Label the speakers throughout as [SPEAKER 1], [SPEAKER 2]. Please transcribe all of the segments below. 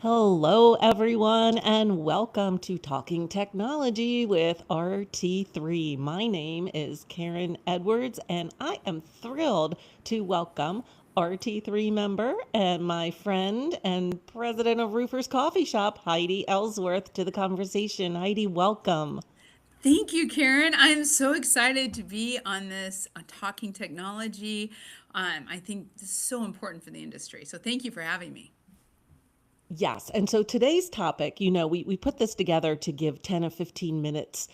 [SPEAKER 1] Hello, everyone, and welcome to Talking Technology with RT3. My name is Karen Edwards, and I am thrilled to welcome RT3 member and my friend and president of Roofers Coffee Shop, Heidi Ellsworth, to the conversation. Heidi, welcome.
[SPEAKER 2] Thank you, Karen. I'm so excited to be on this Talking Technology. I think this is so important for the industry. So thank you for having me.
[SPEAKER 1] Yes. And so today's topic, we put this together to give 10 or 15 minutes,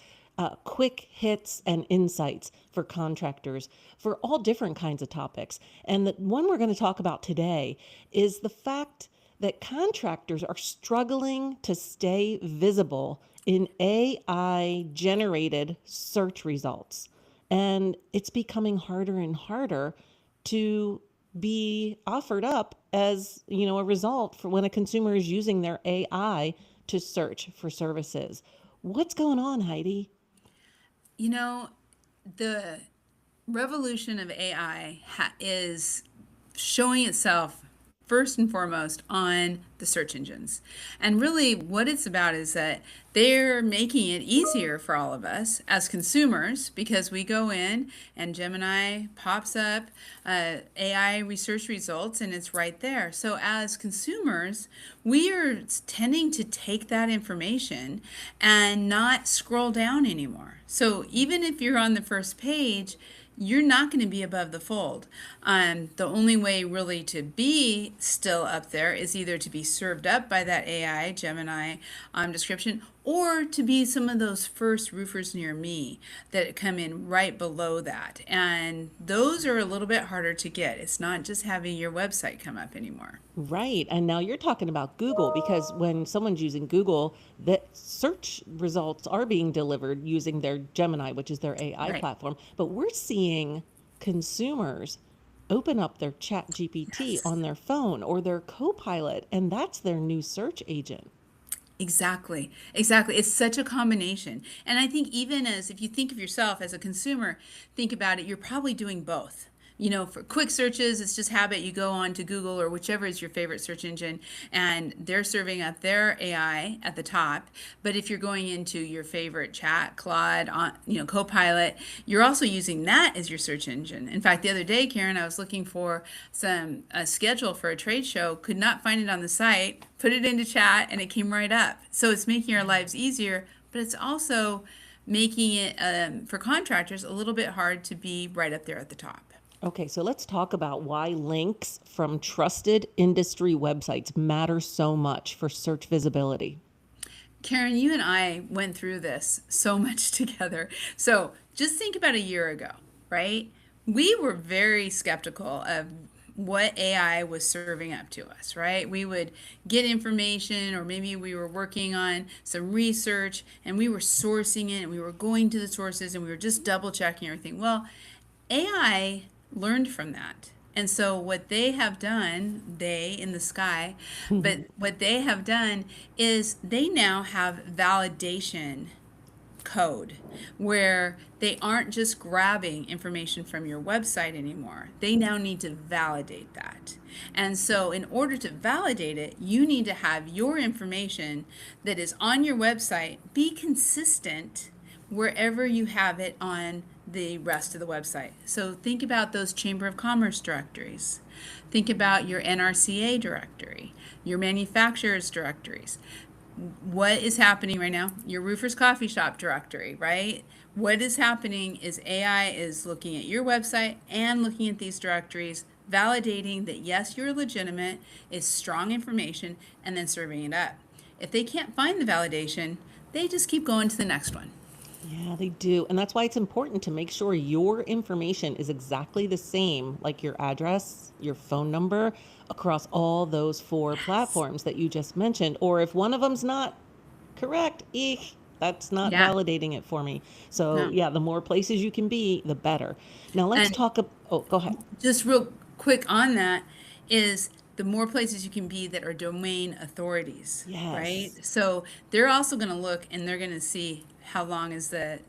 [SPEAKER 1] quick hits and insights for contractors for all different kinds of topics. And the one we're going to talk about today is the fact that contractors are struggling to stay visible in AI generated search results. And it's becoming harder and harder to be offered up as a result for when a consumer is using their AI to search for services. What's going on, Heidi?
[SPEAKER 2] You know, the revolution of AI is showing itself first and foremost on the search engines. And really, what it's about is that they're making it easier for all of us as consumers because we go in and Gemini pops up AI research results and it's right there. So, as consumers, we are tending to take that information and not scroll down anymore. So, even if you're on the first page, you're not going to be above the fold. The only way really to be still up there is either to be served up by that AI Gemini description or to be some of those first roofers near me that come in right below that. And those are a little bit harder to get. It's not just having your website come up anymore.
[SPEAKER 1] Right. And now you're talking about Google because when someone's using Google, the search results are being delivered using their Gemini, which is their AI
[SPEAKER 2] Right.
[SPEAKER 1] platform. But we're seeing consumers open up their chat GPT
[SPEAKER 2] Yes.
[SPEAKER 1] on their phone or their Copilot, and that's their new search agent.
[SPEAKER 2] Exactly. Exactly. It's such a combination. And I think even as if you think of yourself as a consumer, think about it, you're probably doing both. For quick searches, it's just habit. You go on to Google or whichever is your favorite search engine, and they're serving up their AI at the top. But if you're going into your favorite chat, Claude, Copilot, you're also using that as your search engine. In fact, the other day, Karen, I was looking for some a schedule for a trade show, could not find it on the site, put it into chat, and it came right up. So it's making our lives easier, but it's also making it for contractors a little bit hard to be right up there at the top.
[SPEAKER 1] Okay, so let's talk about why links from trusted industry websites matter so much for search visibility.
[SPEAKER 2] Karen, you and I went through this so much together. So just think about a year ago, right? We were very skeptical of what AI was serving up to us, right? We would get information, or maybe we were working on some research and we were sourcing it and we were going to the sources and we were just double checking everything. Well, AI learned from that. And so what they have done, they in the sky, but what they have done is they now have validation code where they aren't just grabbing information from your website anymore. They now need to validate that. And so, in order to validate it, you need to have your information that is on your website be consistent wherever you have it on the rest of the website. So think about those Chamber of Commerce directories. Think about your NRCA directory, your manufacturers directories. What is happening right now? Your Roofers Coffee Shop directory, right? What is happening is AI is looking at your website and looking at these directories, validating that yes, you're legitimate, is strong information, and then serving it up. If they can't find the validation, they just keep going to the next one.
[SPEAKER 1] Yeah, they do. And that's why it's important to make sure your information is exactly the same, like your address, your phone number, across all those four
[SPEAKER 2] Yes.
[SPEAKER 1] platforms that you just mentioned. Or if one of them's not correct, that's not
[SPEAKER 2] Yeah.
[SPEAKER 1] validating it for me. So,
[SPEAKER 2] No.
[SPEAKER 1] yeah, the more places you can be, the better. Now, let's
[SPEAKER 2] And
[SPEAKER 1] talk. Oh, go ahead.
[SPEAKER 2] just real quick on that is the more places you can be that are domain authorities, right?
[SPEAKER 1] Yes.
[SPEAKER 2] So they're also going to look and they're going to see how long has the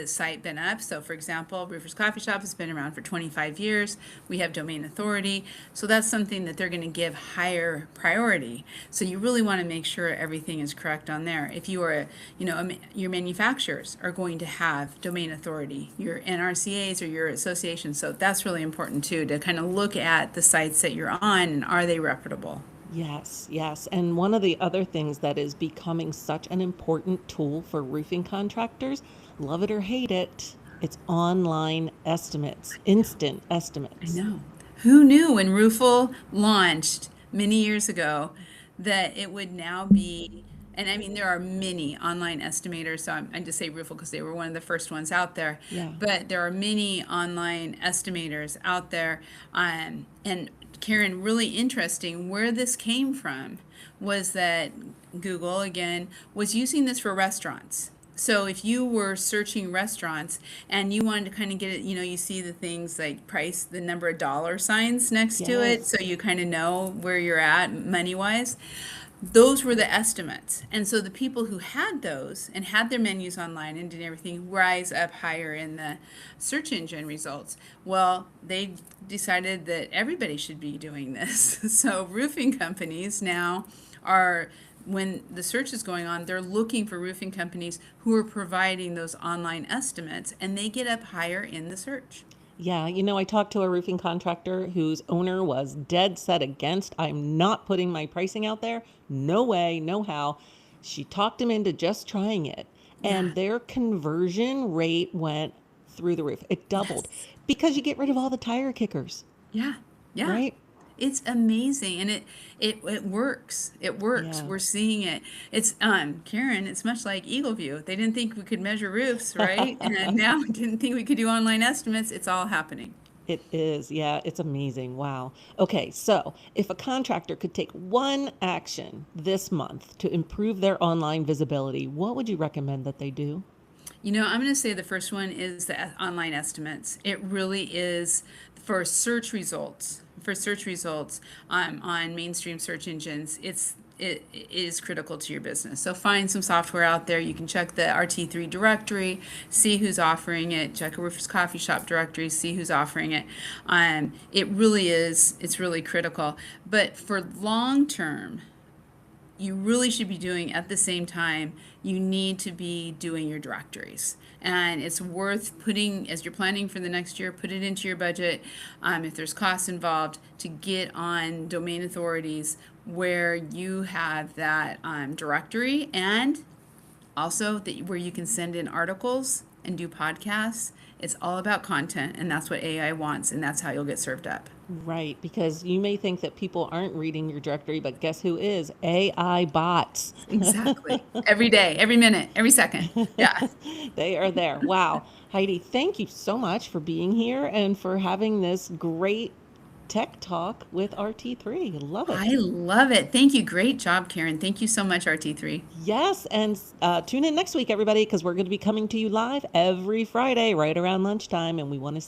[SPEAKER 2] site been up. So for example, Roofer's Coffee Shop has been around for 25 years. We have domain authority. So that's something that they're going to give higher priority. So you really want to make sure everything is correct on there. If you are, your manufacturers are going to have domain authority, your NRCAs or your associations. So that's really important too, to kind of look at the sites that you're on and are they reputable?
[SPEAKER 1] Yes, yes. And one of the other things that is becoming such an important tool for roofing contractors, love it or hate it, it's online estimates, instant
[SPEAKER 2] I
[SPEAKER 1] estimates.
[SPEAKER 2] know. Who knew when Roofle launched many years ago that it would now be, and I mean, there are many online estimators, so I just say Roofle because they were one of the first ones out there,
[SPEAKER 1] Yeah.
[SPEAKER 2] but there are many online estimators out there. And Karen, really interesting, where this came from was that Google, again, was using this for restaurants. So if you were searching restaurants and you wanted to kind of get it, you see the things like price, the number of dollar signs next to it, so
[SPEAKER 1] Yes.
[SPEAKER 2] you kind of know where you're at money wise. Those were the estimates. And so the people who had those and had their menus online and did everything rise up higher in the search engine results. Well, they decided that everybody should be doing this. So roofing companies now are, when the search is going on, they're looking for roofing companies who are providing those online estimates and they get up higher in the search.
[SPEAKER 1] Yeah, I talked to a roofing contractor whose owner was dead set against, I'm not putting my pricing out there. No way, no how. She talked him into just trying it,
[SPEAKER 2] Yeah.
[SPEAKER 1] and their conversion rate went through the roof. It doubled
[SPEAKER 2] Yes.
[SPEAKER 1] because you get rid of all the tire kickers,
[SPEAKER 2] Yeah, yeah.
[SPEAKER 1] right?
[SPEAKER 2] It's amazing and it works. It works.
[SPEAKER 1] Yeah.
[SPEAKER 2] We're seeing it. It's Karen, it's much like Eagle View. They didn't think we could measure roofs, right? And now didn't think we could do online estimates. It's all happening.
[SPEAKER 1] It is. Yeah, it's amazing. Wow. Okay, so if a contractor could take one action this month to improve their online visibility, what would you recommend that they do?
[SPEAKER 2] I'm going to say the first one is the online estimates. It really is for search results. For search results on mainstream search engines, it is critical to your business. So find some software out there. You can check the RT3 directory, see who's offering it. Check a Roofer's Coffee Shop directory, see who's offering it. It really is. It's really critical. But for long term, you really should be doing at the same time, you need to be doing your directories. And it's worth putting, as you're planning for the next year, put it into your budget. If there's costs involved, to get on domain authorities where you have that directory and also that where you can send in articles and do podcasts. It's all about content, and that's what AI wants, and that's how you'll get served up.
[SPEAKER 1] Right, because you may think that people aren't reading your directory, but guess who is? AI bots.
[SPEAKER 2] Exactly. Every day, every minute, every second. Yeah.
[SPEAKER 1] They are there. Wow. Heidi, thank you so much for being here and for having this great tech talk with RT3. Love
[SPEAKER 2] I
[SPEAKER 1] it.
[SPEAKER 2] love it. Thank you. Great job, Karen. Thank you so much, RT3.
[SPEAKER 1] Yes, and tune in next week, everybody, because we're going to be coming to you live every Friday right around lunchtime, and we want to